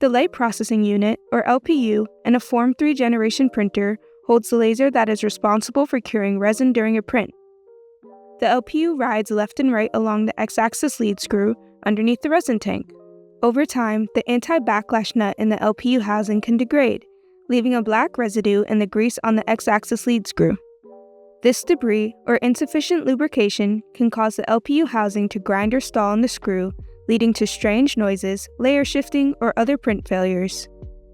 The light processing unit, or LPU, in a Form 3 generation printer holds the laser that is responsible for curing resin during a print. The LPU rides left and right along the x-axis lead screw underneath the resin tank. Over time, the anti-backlash nut in the LPU housing can degrade, leaving a black residue in the grease on the x-axis lead screw. This debris, or insufficient lubrication, can cause the LPU housing to grind or stall in the screw, leading to strange noises, layer shifting, or other print failures.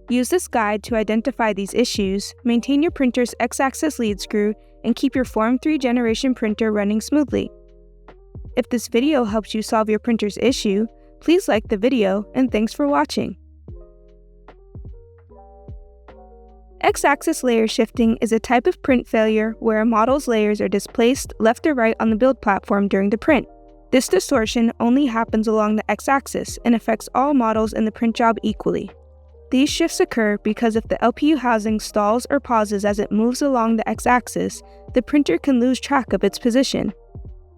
Use this guide to identify these issues, maintain your printer's x-axis lead screw, and keep your Form 3 generation printer running smoothly. If this video helps you solve your printer's issue, please like the video, and thanks for watching. X-axis layer shifting is a type of print failure where a model's layers are displaced left or right on the build platform during the print. This distortion only happens along the x-axis and affects all models in the print job equally. These shifts occur because if the LPU housing stalls or pauses as it moves along the x-axis, the printer can lose track of its position.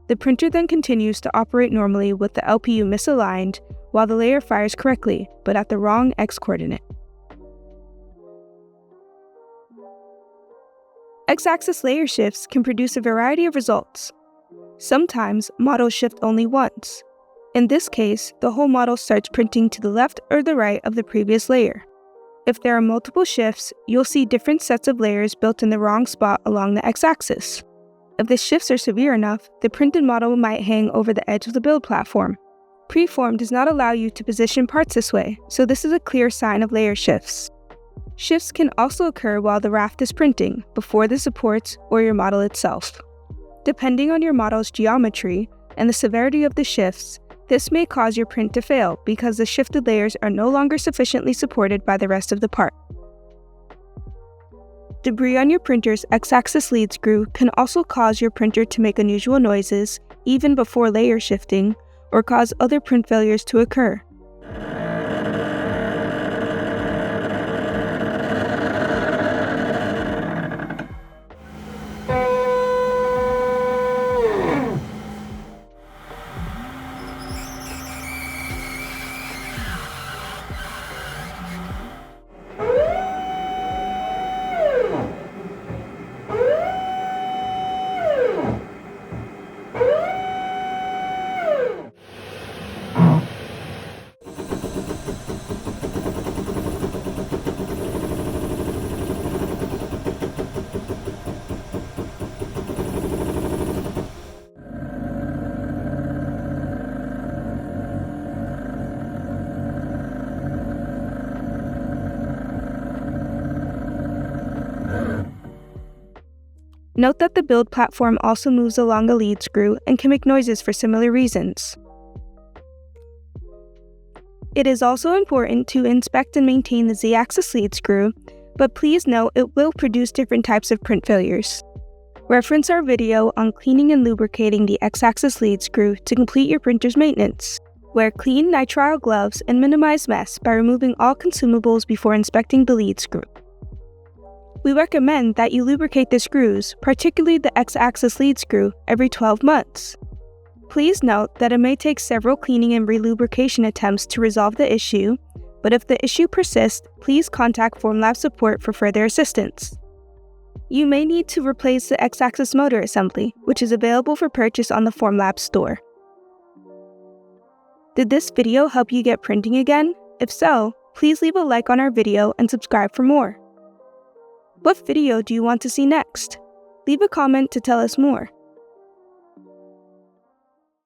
The printer then continues to operate normally with the LPU misaligned while the layer fires correctly, but at the wrong x-coordinate. X-axis layer shifts can produce a variety of results. Sometimes, models shift only once. In this case, the whole model starts printing to the left or the right of the previous layer. If there are multiple shifts, you'll see different sets of layers built in the wrong spot along the x-axis. If the shifts are severe enough, the printed model might hang over the edge of the build platform. Preform does not allow you to position parts this way, so this is a clear sign of layer shifts. Shifts can also occur while the raft is printing, before the supports, or your model itself. Depending on your model's geometry and the severity of the shifts, this may cause your print to fail because the shifted layers are no longer sufficiently supported by the rest of the part. Debris on your printer's x-axis lead screw can also cause your printer to make unusual noises, even before layer shifting, or cause other print failures to occur. Note that the build platform also moves along the lead screw and can make noises for similar reasons. It is also important to inspect and maintain the Z-axis lead screw, but please note it will produce different types of print failures. Reference our video on cleaning and lubricating the X-axis lead screw to complete your printer's maintenance. Wear clean nitrile gloves and minimize mess by removing all consumables before inspecting the lead screw. We recommend that you lubricate the screws, particularly the X-axis lead screw, every 12 months. Please note that it may take several cleaning and relubrication attempts to resolve the issue, but if the issue persists, please contact Formlabs support for further assistance. You may need to replace the X-axis motor assembly, which is available for purchase on the Formlabs store. Did this video help you get printing again? If so, please leave a like on our video and subscribe for more. What video do you want to see next? Leave a comment to tell us more.